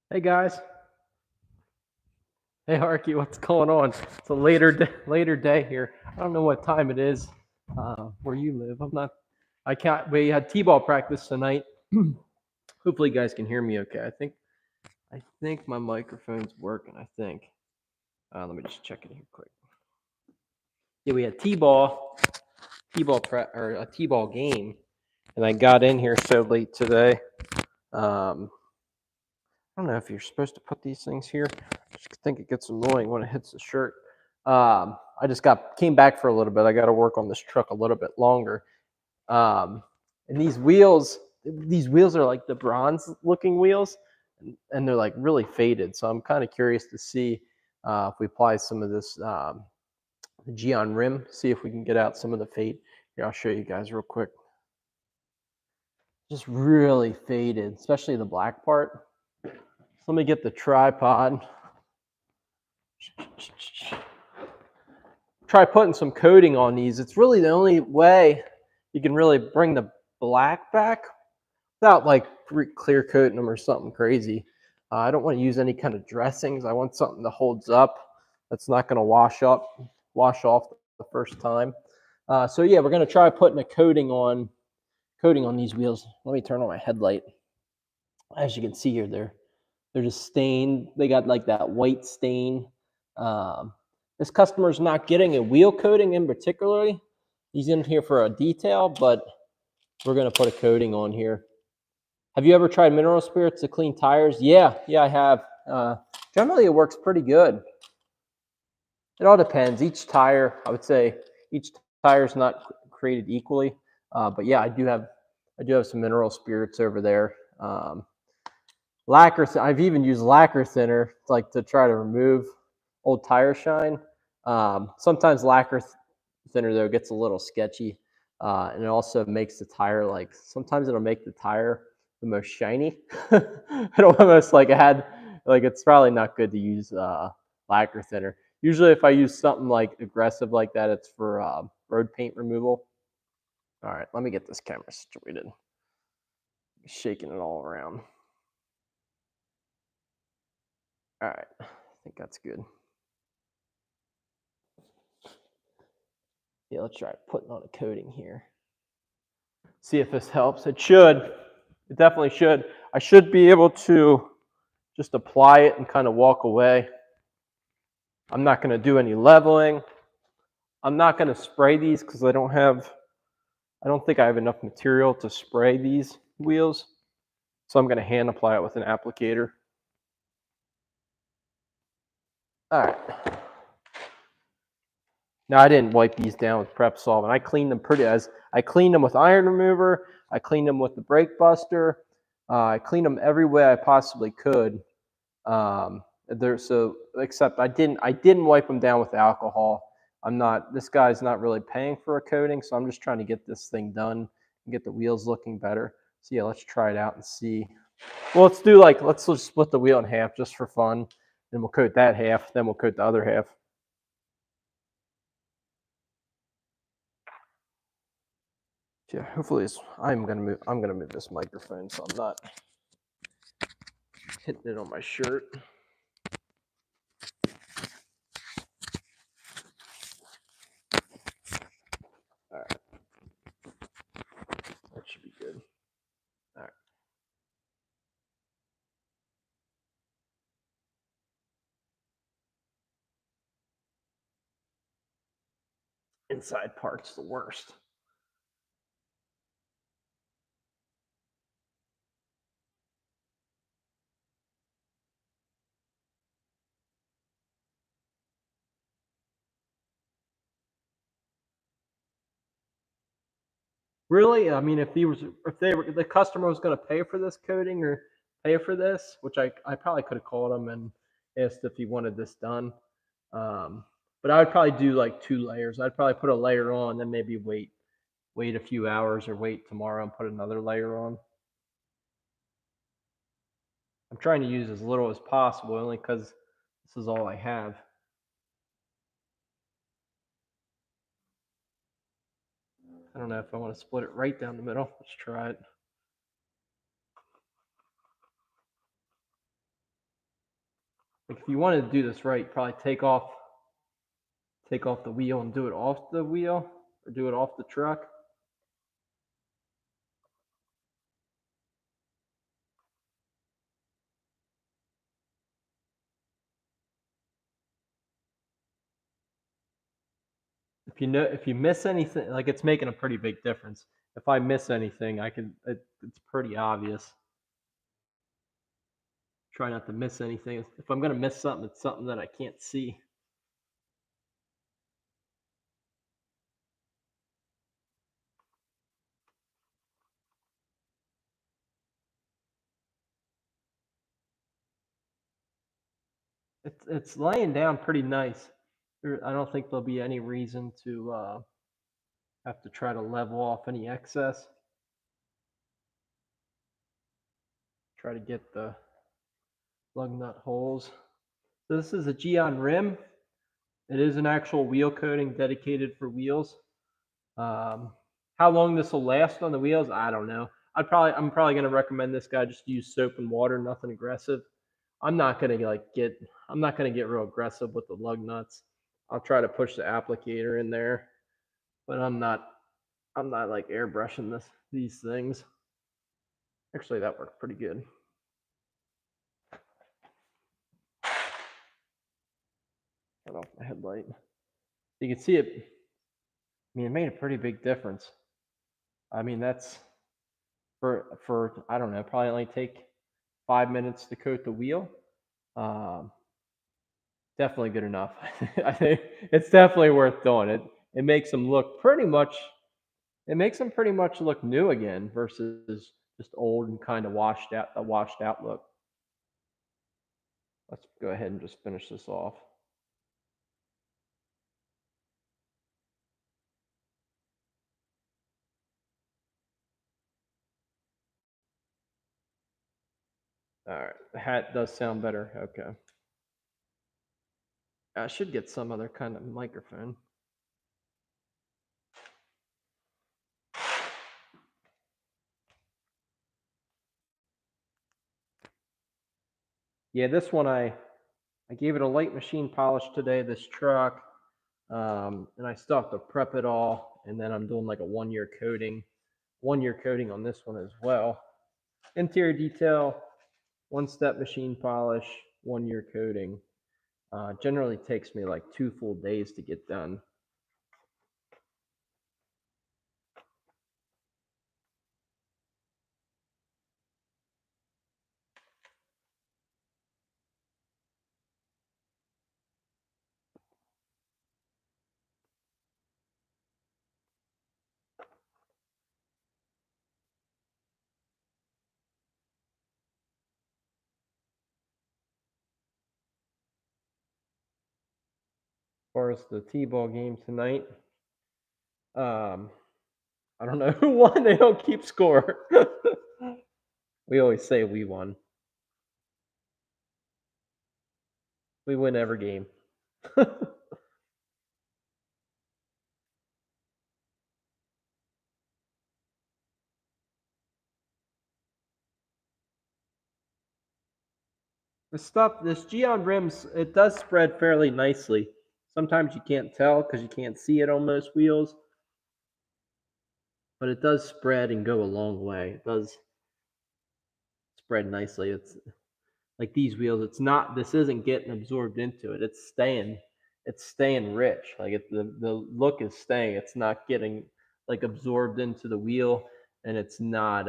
Hey guys. Hey Harky, what's going on? It's a later day here. I don't know what time it is where you live. I'm not. I can't. We had t-ball practice tonight. Hopefully, you guys can hear me okay. I think my microphone's working. I think. Let me just check it here quick. Yeah, we had or a t-ball game, and I got in here so late today. Um, I don't know if you're supposed to put these things here. I just think it gets annoying when it hits the shirt. I just came back for a little bit. I got to work on this truck a little bit longer. And these wheels are like the bronze looking wheels, and they're like really faded. So I'm kind of curious to see if we apply some of this the Geon rim, see if we can get out some of the fade. Here, I'll show you guys real quick. Just really faded, especially the black part. So let me get the tripod. Try putting some coating on these. It's really the only way you can really bring the black back without like clear coating them or something crazy. I don't want to use any kind of dressings. I want something that holds up, that's not going to wash off the first time. So yeah, we're going to try putting a coating on these wheels. Let me turn on my headlight. As you can see here, they're just stained. They got like that white stain. Um, this customer's not getting a wheel coating in particularly. He's in here for a detail, but we're going to put a coating on here. Have you ever tried mineral spirits to clean tires? Yeah, I have. Generally, it works pretty good. It all depends. Each tire, I would say, each tire is not created equally. But yeah, I do have some mineral spirits over there. Lacquer. I've even used lacquer thinner like to try to remove old tire shine. Sometimes lacquer thinner though gets a little sketchy, and it also makes the tire like sometimes it'll make the tire the most shiny. It'll almost like it had like it's probably not good to use lacquer thinner. Usually, if I use something like aggressive like that, it's for road paint removal. All right, let me get this camera situated. Shaking it all around. All right, I think that's good. Yeah, let's try putting on a coating here. See if this helps. It should. It definitely should. I should be able to just apply it and kind of walk away. I'm not going to do any leveling. I'm not going to spray these because I don't think I have enough material to spray these wheels. So I'm going to hand apply it with an applicator. All right. Now I didn't wipe these down with prep solvent. I cleaned them with iron remover. I cleaned them with the brake buster. I cleaned them every way I possibly could. Except I didn't wipe them down with alcohol. This guy's not really paying for a coating, so I'm just trying to get this thing done and get the wheels looking better. So yeah, let's try it out and see. Well, let's just split the wheel in half just for fun. Then we'll coat that half, then we'll coat the other half. Yeah, hopefully I'm gonna move this microphone so I'm not hitting it on my shirt. All right, that should be good. All right. Inside part's the worst. Really? I mean, if the customer was going to pay for this coating or pay for this, which I probably could have called him and asked if he wanted this done. Um, but I would probably do like 2 layers. I'd probably put a layer on, then maybe wait a few hours or wait tomorrow and put another layer on. I'm trying to use as little as possible only because this is all I have. I don't know if I want to split it right down the middle. Let's try it. Like if you wanted to do this right, probably take off the wheel and do it off the wheel or do it off the truck. If you miss anything, like it's making a pretty big difference. If I miss anything, it's pretty obvious. Try not to miss anything. If I'm gonna miss something, it's something that I can't see. It's laying down pretty nice. I don't think there'll be any reason to have to try to level off any excess. Try to get the lug nut holes. So this is a Geon rim. It is an actual wheel coating dedicated for wheels. How long this will last on the wheels, I don't know. I'm probably gonna recommend this guy just use soap and water, nothing aggressive. I'm not gonna get real aggressive with the lug nuts. I'll try to push the applicator in there, but I'm not like airbrushing these things. Actually, that worked pretty good. Cut off my headlight. You can see it. I mean, it made a pretty big difference. I mean, that's for I don't know, probably only take 5 minutes to coat the wheel. Um, Definitely good enough. I think it's definitely worth doing it. It makes them look pretty much. It makes them pretty much look new again versus just old and kind of washed out. A washed out look. Let's go ahead and just finish this off. All right, the hat does sound better. Okay, I should get some other kind of microphone. Yeah, this one I gave it a light machine polish today. This truck, and I still have to prep it all, and then I'm doing like a 1 year coating, 1 year coating on this one as well. Interior detail, 1 step machine polish, 1 year coating. Generally takes me like 2 full days to get done. As far as the T-ball game tonight, um, I don't know who won. They don't keep score. We always say we won. We win every game. This Geon rims, it does spread fairly nicely. Sometimes you can't tell because you can't see it on most wheels, but it does spread and go a long way. It does spread nicely. It's like these wheels. This isn't getting absorbed into it. It's staying rich. Like the look is staying. It's not getting like absorbed into the wheel, and it's not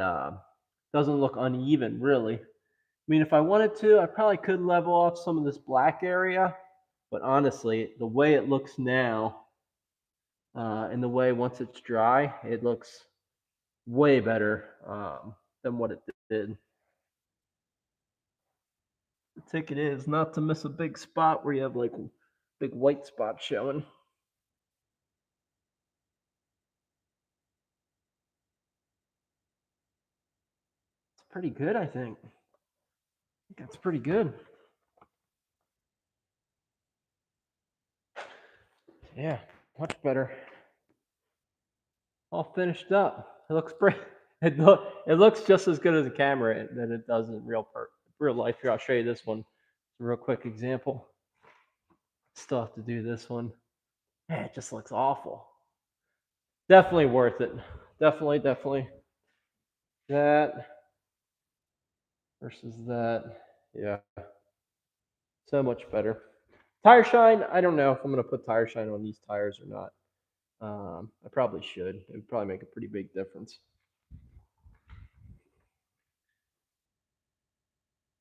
doesn't look uneven really. I mean, if I wanted to, I probably could level off some of this black area, but honestly, the way it looks now, and the way once it's dry, it looks way better than what it did. The ticket is not to miss a big spot where you have like big white spot showing. It's pretty good, I think. That's pretty good. Yeah, much better. All finished up. It looks pretty. It looks just as good as a camera than it does in real life. Here, I'll show you this one. a real quick example. Still have to do this one. Man, it just looks awful. Definitely worth it. Definitely. That versus that. Yeah, so much better. Tire shine, I don't know if I'm going to put tire shine on these tires or not. I probably should. It would probably make a pretty big difference.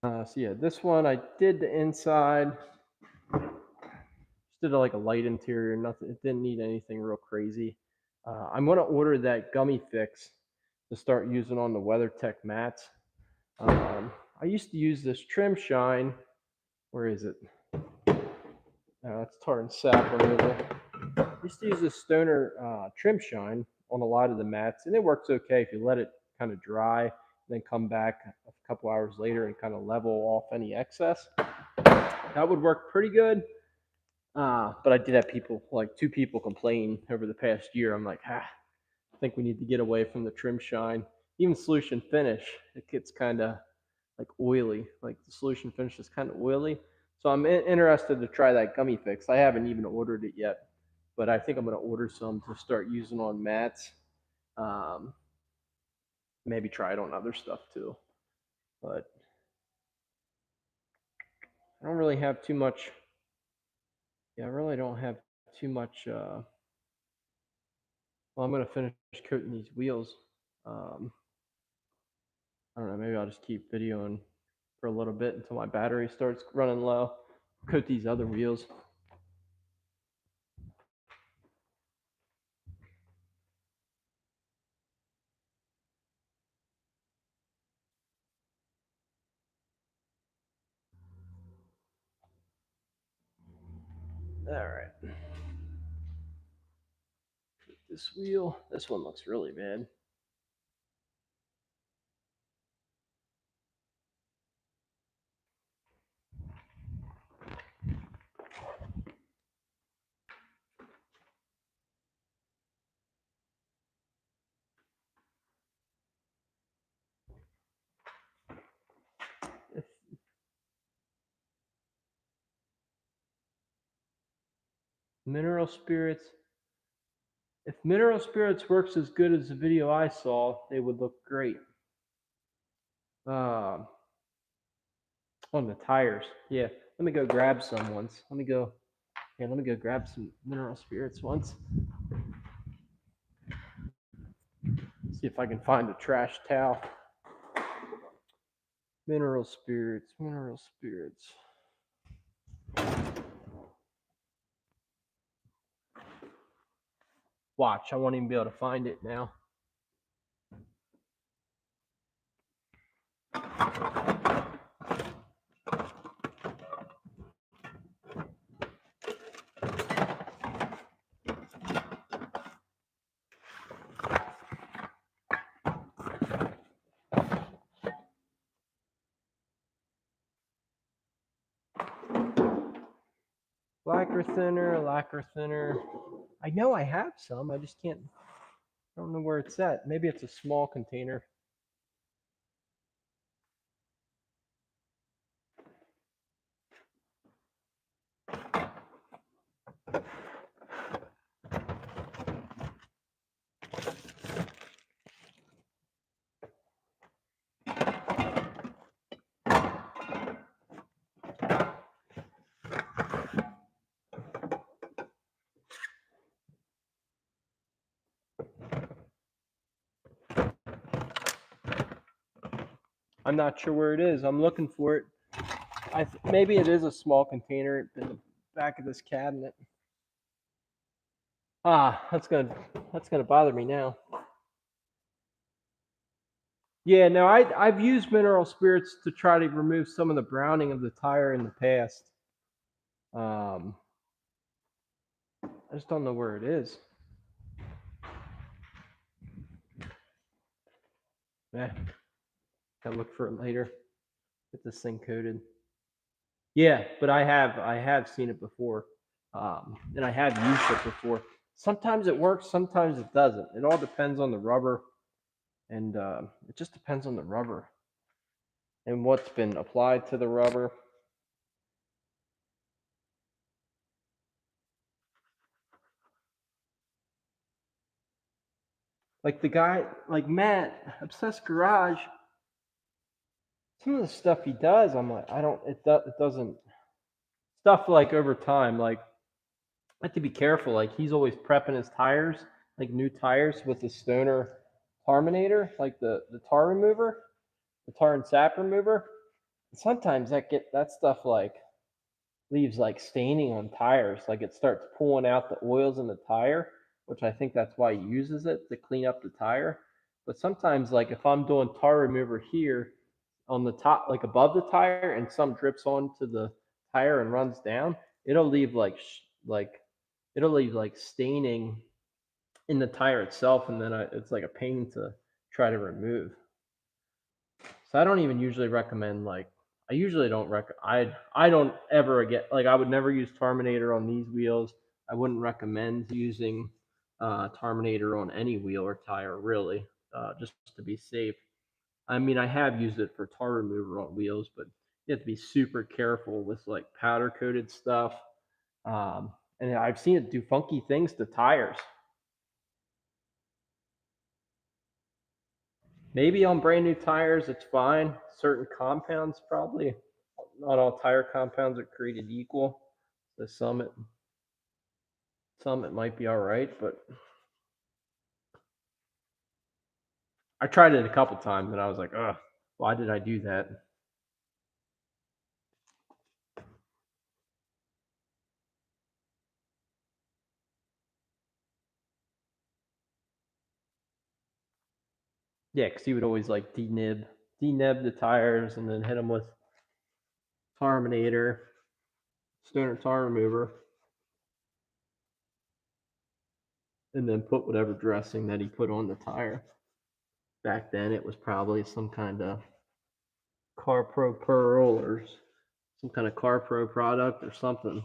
So yeah, this one I did the inside. Just did like a light interior. Nothing. It didn't need anything real crazy. I'm going to order that gummy fix to start using on the WeatherTech mats. I used to use this trim shine. Where is it? That's tar and sap removal. I used to use this Stoner trim shine on a lot of the mats, and it works okay if you let it kind of dry, then come back a couple hours later and kind of level off any excess. That would work pretty good. But I did have people, like 2 people, complain over the past year. I'm like, I think we need to get away from the trim shine. Even solution finish, it gets kind of like oily. Like the solution finish is kind of oily. So I'm interested to try that gummy fix. I haven't even ordered it yet, but I think I'm going to order some to start using on mats. Um, maybe try it on other stuff too. But I don't really have too much. Yeah, I really don't have too much. Well, I'm going to finish coating these wheels. I don't know. Maybe I'll just keep videoing for a little bit until my battery starts running low. Coat these other wheels. All right. This wheel, this one looks really bad. If Mineral Spirits, if Mineral Spirits works as good as the video I saw, they would look great. On the tires, yeah. Let me go grab some once. Let me go grab some Mineral Spirits once. See if I can find a trash towel. Mineral Spirits. Watch, I won't even be able to find it now. Lacquer thinner. I know I have some. I just can't. I don't know where it's at. Maybe it's a small container. I'm not sure where it is. I'm looking for it. Maybe it is a small container in the back of this cabinet. That's gonna bother me now. Yeah, no, I've used Mineral Spirits to try to remove some of the browning of the tire in the past. I just don't know where it is. Gotta look for it later. Get this thing coated. Yeah, but I have seen it before, and I have used it before. Sometimes it works, sometimes it doesn't. It all depends on the rubber, and it just depends on the rubber and what's been applied to the rubber. Like the guy, like Matt, Obsessed Garage, some of the stuff he does, I'm like, I don't, it doesn't, stuff like over time, like, I have to be careful. Like, he's always prepping his tires, like new tires with the Stoner Tarminator, like the tar remover, the tar and sap remover. Sometimes that stuff like leaves like staining on tires. Like it starts pulling out the oils in the tire, which I think that's why he uses it to clean up the tire. But sometimes, like if I'm doing tar remover here on the top, like above the tire, and some drips onto the tire and runs down, it'll leave it'll leave like staining in the tire itself, and then it's like a pain to try to remove. So I don't even usually recommend like I usually don't I don't ever get like I would never use Terminator on these wheels. I wouldn't recommend using Terminator on any wheel or tire really, just to be safe. I mean, I have used it for tar remover on wheels, but you have to be super careful with like powder coated stuff. And I've seen it do funky things to tires. Maybe on brand new tires, it's fine. Certain compounds, probably. Not all tire compounds are created equal. So some it might be all right, but I tried it a couple times and I was like, ugh, why did I do that? Yeah, because he would always like denib the tires and then hit them with Terminator, Stoner tar remover, and then put whatever dressing that he put on the tire. Back then, it was probably some kind of CarPro Pearl or some kind of CarPro product or something.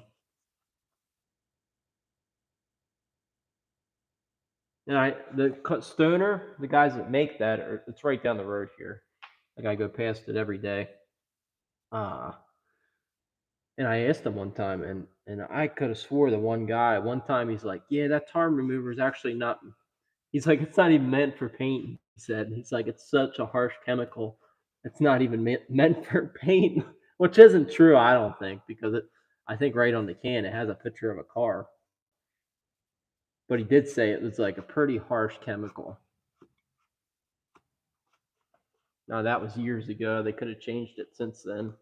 And the Stoner, the guys that make that, it's right down the road here. Like I go past it every day. Uh, and I asked him one time, and I could have swore the one guy one time he's like, yeah, that tar remover is actually not. He's like, it's not even meant for paint. He said, he's like, it's such a harsh chemical. It's not even meant for paint, which isn't true, I don't think, because I think right on the can it has a picture of a car. But he did say it was like a pretty harsh chemical. Now that was years ago. They could have changed it since then.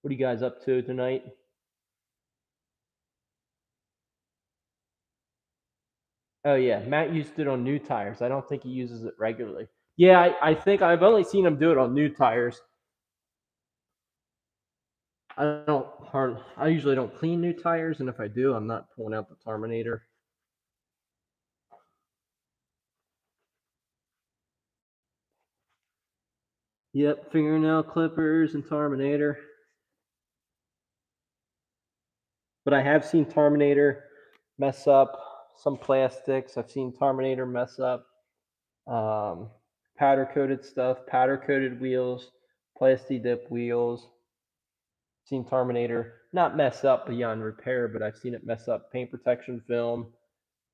What are you guys up to tonight? Oh yeah, Matt used it on new tires. I don't think he uses it regularly. Yeah, I think I've only seen him do it on new tires. I usually don't clean new tires, and if I do, I'm not pulling out the Terminator. Yep, fingernail clippers and Terminator. But I have seen Terminator mess up some plastics. I've seen Terminator mess up powder coated stuff, powder coated wheels, plasti dip wheels. Seen Terminator not mess up beyond repair, but I've seen it mess up paint protection film.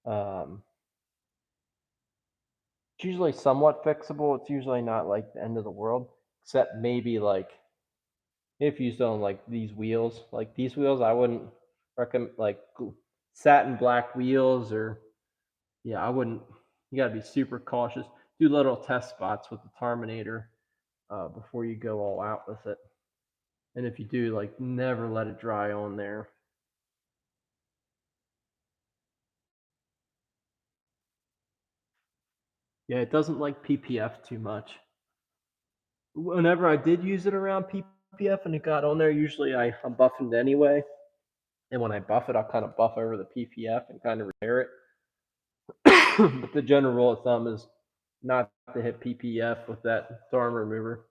Um, it's usually somewhat fixable. It's usually not like the end of the world, except maybe like if used on like these wheels. Like these wheels, I wouldn't recommend like satin black wheels or yeah, I wouldn't. You got to be super cautious. Do little test spots with the Terminator before you go all out with it. And if you do, like, never let it dry on there. Yeah, it doesn't like PPF too much. Whenever I did use it around PPF and it got on there, usually I'm buffing it anyway. And when I buff it, I'll kind of buff over the PPF and kind of repair it. But the general rule of thumb is not to hit PPF with that arm remover.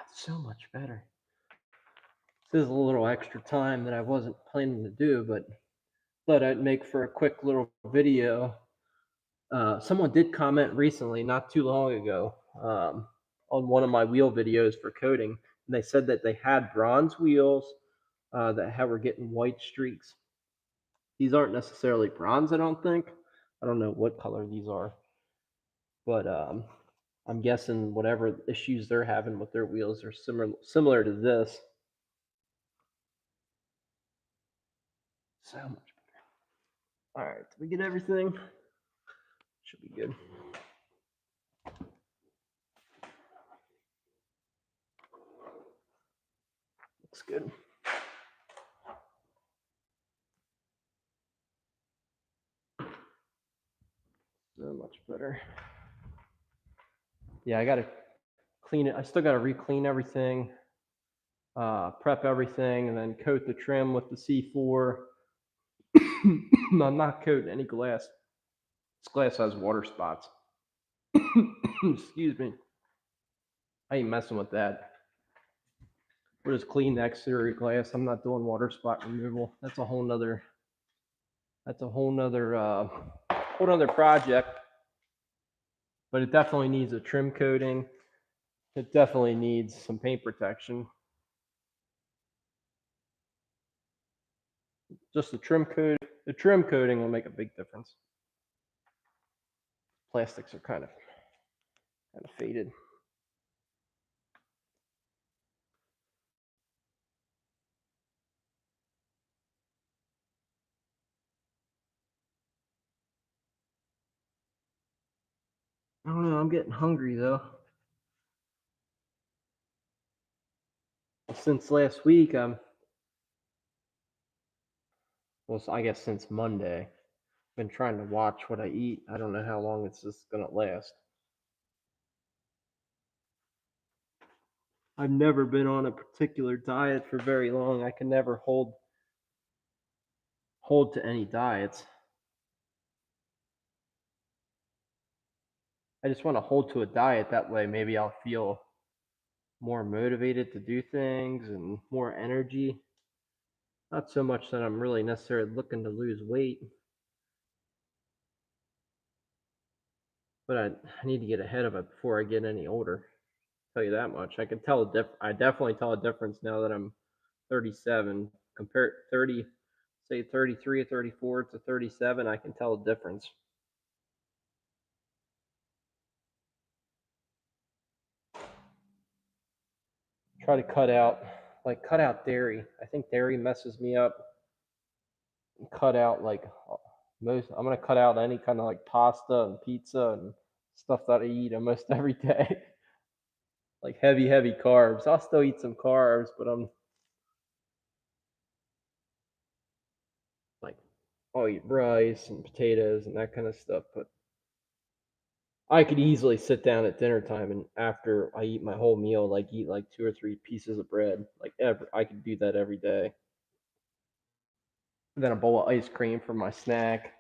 It's so much better. This is a little extra time that I wasn't planning to do, but thought I'd make for a quick little video Someone did comment recently, not too long ago, on one of my wheel videos for coating, and they said that they had bronze wheels that were getting white streaks. These aren't necessarily bronze, I don't think. I don't know what color these are, but I'm guessing whatever issues they're having with their wheels are similar to this. So much better. All right, did we get everything? Should be good. Looks good. So much better. Yeah, I gotta clean it. I still gotta re-clean everything, prep everything, and then coat the trim with the C4. I'm not coating any glass. This glass has water spots. Excuse me. I ain't messing with that. We'll just clean the exterior glass. I'm not doing water spot removal. That's a whole nother whole nother project. But it definitely needs a trim coating. It definitely needs some paint protection. Just the trim coating will make a big difference. Plastics are kind of faded. I don't know, I'm getting hungry though. Since last week, I guess since Monday, I've been trying to watch what I eat. I don't know how long it's just gonna last. I've never been on a particular diet for very long. I can never hold to any diets. I just want to hold to a diet. That way, maybe I'll feel more motivated to do things and more energy. Not so much that I'm really necessarily looking to lose weight, but I need to get ahead of it before I get any older. I'll tell you that much. I can tell I definitely tell a difference now that I'm 37. Compare 30, say 33 or 34 to 37. I can tell a difference. Try to cut out dairy. I think dairy messes me up. Cut out I'm gonna cut out any kind of like pasta and pizza and stuff that I eat almost every day. Like heavy carbs. I'll still eat some carbs, but I'm like I'll eat rice and potatoes and that kind of stuff. But I could easily sit down at dinner time and after I eat my whole meal, like eat like 2 or 3 pieces of bread. I could do that every day. And then a bowl of ice cream for my snack.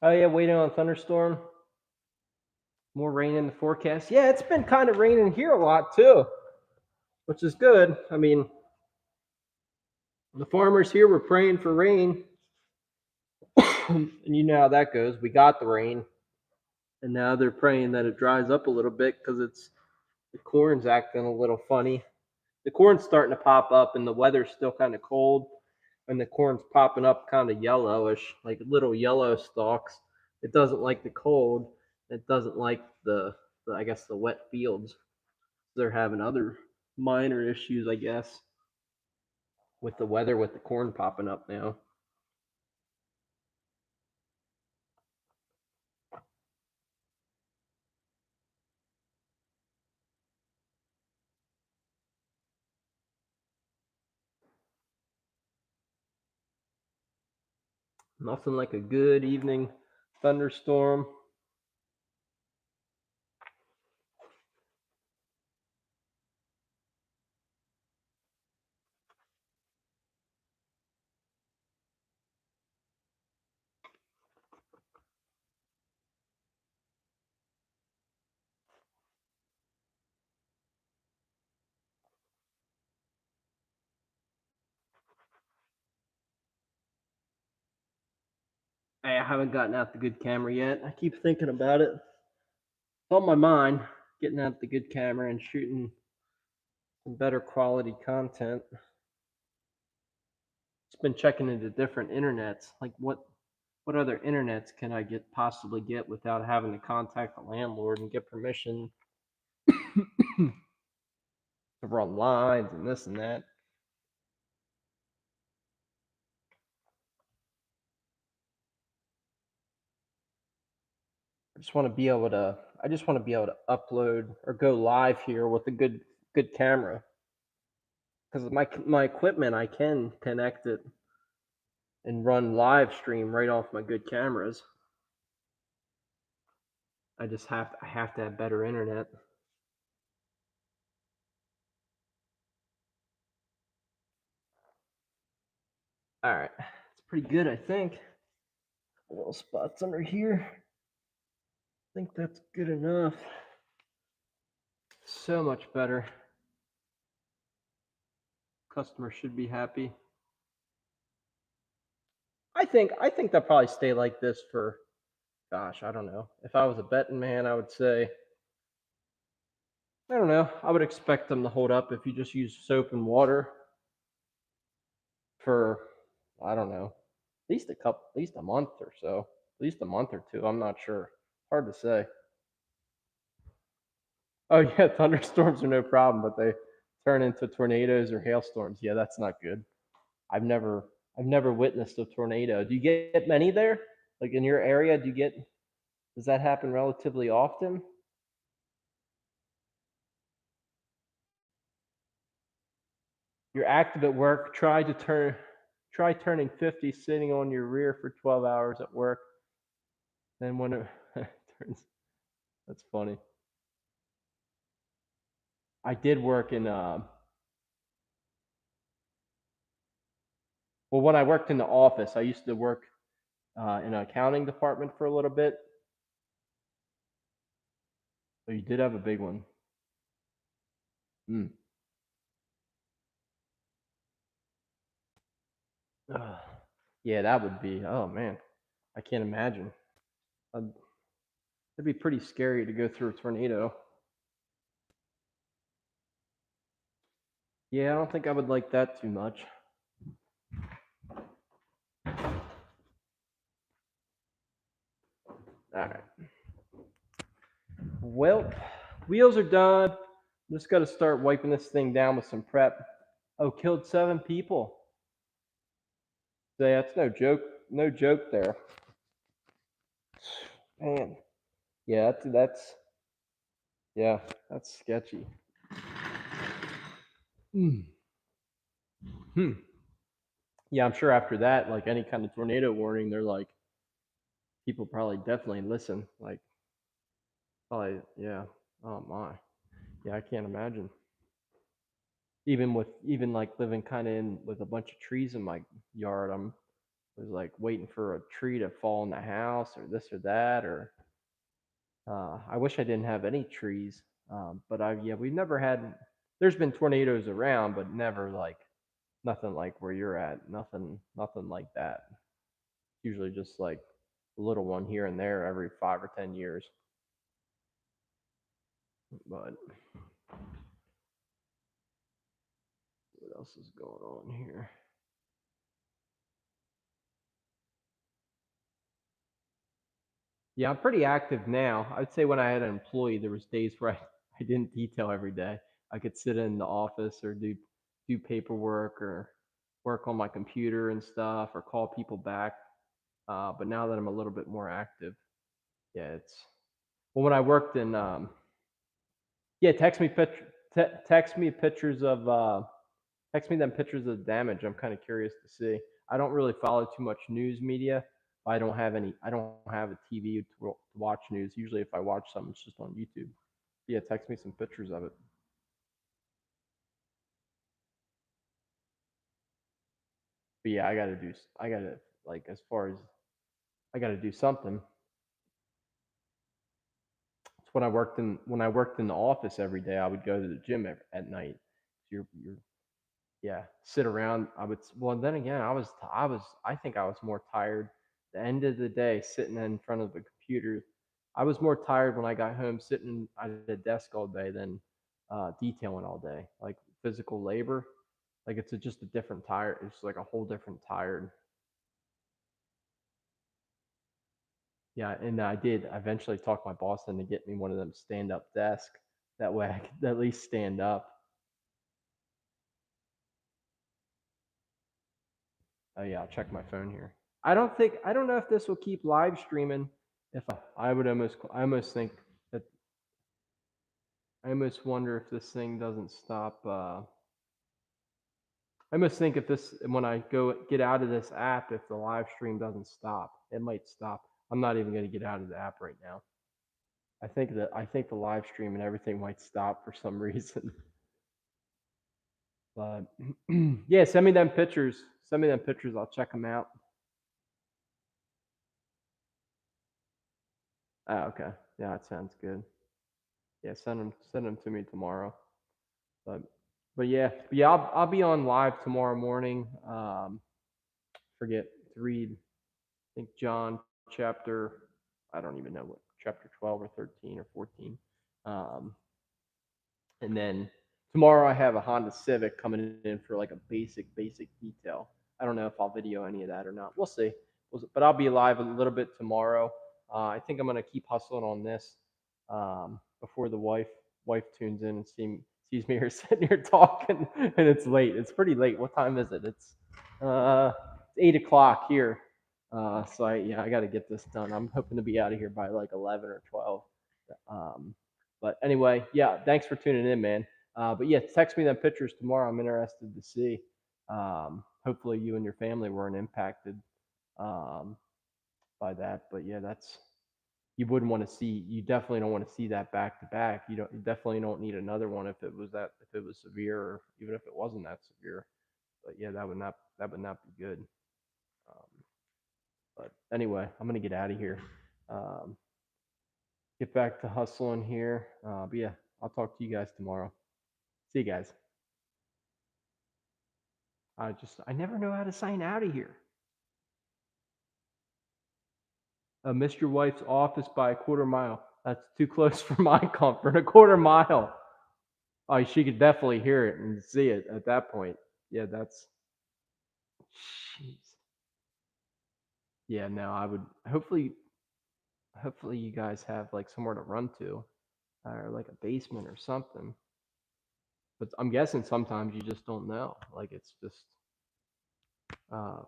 Oh yeah, waiting on a thunderstorm. More rain in the forecast. Yeah, it's been kind of raining here a lot too, which is good. I mean, the farmers here were praying for rain, and you know how that goes. We got the rain, and now they're praying that it dries up a little bit because the corn's acting a little funny. The corn's starting to pop up, and the weather's still kind of cold, and the corn's popping up kind of yellowish, like little yellow stalks. It doesn't like the cold. It doesn't like the I guess the wet fields. They're having other minor issues, I guess, with the weather with the corn popping up now. Nothing like a good evening thunderstorm. I haven't gotten out the good camera yet. I keep thinking about it. It's on my mind, getting out the good camera and shooting some better quality content. It's been checking into different internets, like what other internets can I possibly get without having to contact the landlord and get permission to run lines and this and that. I just want to be able to upload or go live here with a good camera, because my equipment, I can connect it and run live stream right off my good cameras. I have to have better internet. All right, it's pretty good, I think. Little spots under here. I think that's good enough. So much better. Customer should be happy. I think they'll probably stay like this for, gosh, I don't know. If I was a betting man, I would say, I don't know. I would expect them to hold up if you just use soap and water for, I don't know, at least a month or so, at least a month or two. I'm not sure. Hard to say. Oh yeah, thunderstorms are no problem, but they turn into tornadoes or hailstorms. Yeah, that's not good. I've never I've never witnessed a tornado. Do you get many there? Like in your area, does that happen relatively often? You're active at work, try turning 50 sitting on your rear for 12 hours at work. Then when it turns, that's funny. I did work in well, when I worked in the office, I used to work in an accounting department for a little bit. So you did have a big one. Mm. Ugh. Yeah, that would be. Oh man, I can't imagine. It'd be pretty scary to go through a tornado. Yeah, I don't think I would like that too much. All right. Well, wheels are done. Just got to start wiping this thing down with some prep. Oh, killed 7 people. So yeah, that's no joke. No joke there. Man. Yeah, that's yeah, that's sketchy. Mm. Hmm. Yeah, I'm sure after that, like any kind of tornado warning, they're like, people probably definitely listen. Like, probably, yeah. Oh my. Yeah, I can't imagine. Even like living kind of in with a bunch of trees in my yard, I'm was like waiting for a tree to fall in the house or this or that, or I wish I didn't have any trees. But we've never had. There's been tornadoes around, but never like nothing like where you're at. Nothing like that. Usually just like a little one here and there every 5 or 10 years. But what else is going on here? Yeah, I'm pretty active now. I'd say when I had an employee, there was days where I didn't detail every day. I could sit in the office or do paperwork or work on my computer and stuff or call people back. But now that I'm a little bit more active, yeah, it's well when I worked in yeah, text me pictures of text me them pictures of the damage. I'm kind of curious to see. I don't really follow too much news media. I don't have a TV to watch news. Usually, if I watch something, it's just on YouTube. Yeah, text me some pictures of it. But yeah, I gotta like as far as I gotta do something. It's when I worked in the office every day. I would go to the gym at night. You're yeah, sit around. Well then again, I think I was more tired the end of the day sitting in front of the computer. I was more tired when I got home sitting at a desk all day than detailing all day. Like physical labor, like it's just a different tired. It's like a whole different tired. Yeah, and I did eventually talk my boss into get me one of them stand up desk. That way I could at least stand up. Oh yeah, I'll check my phone here. I don't know if this will keep live streaming. If I almost think that I almost wonder if this thing doesn't stop. I almost think if this when I go get out of this app, if the live stream doesn't stop, it might stop. I'm not even going to get out of the app right now. I think the live stream and everything might stop for some reason. But yeah, send me them pictures. Send me them pictures. I'll check them out. Oh, okay. Yeah, that sounds good. Yeah, send them to me tomorrow. But yeah, I'll be on live tomorrow morning. Forget to read. I think John chapter. I don't even know what chapter 12 or 13 or 14. Um, and then tomorrow I have a Honda Civic coming in for like a basic detail. I don't know if I'll video any of that or not. We'll see. But I'll be live a little bit tomorrow. I think I'm gonna keep hustling on this before the wife tunes in and sees me here sitting here talking, and it's late. It's pretty late. What time is it? It's 8 o'clock here. So I got to get this done. I'm hoping to be out of here by like 11 or 12. Um, but anyway, yeah, thanks for tuning in, man. But yeah, text me them pictures tomorrow. I'm interested to see. Hopefully, you and your family weren't impacted um, by that. But yeah, that's you wouldn't want to see. You definitely don't want to see that back to back. You definitely don't need another one if it was severe, or even if it wasn't that severe. But yeah, that would not be good. Um, but anyway, I'm gonna get out of here. Um, get back to hustling here. But yeah, I'll talk to you guys tomorrow. See you guys. I never know how to sign out of here. Missed your wife's office by a quarter mile. That's too close for my comfort. A quarter mile. Oh, she could definitely hear it and see it at that point. Yeah, that's. Jeez. Yeah, no, I would. Hopefully, you guys have like somewhere to run to, or like a basement or something. But I'm guessing sometimes you just don't know. Like it's just,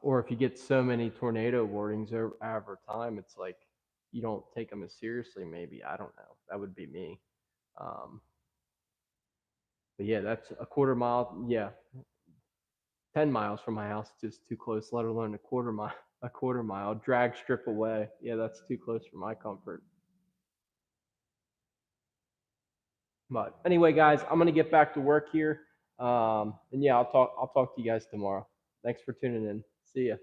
or if you get so many tornado warnings over time, it's like you don't take them as seriously. Maybe I don't know. That would be me. Um, but yeah, that's a quarter mile. Yeah, 10 miles from my house, just too close. Let alone a quarter mile. A quarter mile drag strip away. Yeah, that's too close for my comfort. But anyway, guys, I'm gonna get back to work here. And yeah, I'll talk to you guys tomorrow. Thanks for tuning in. See ya.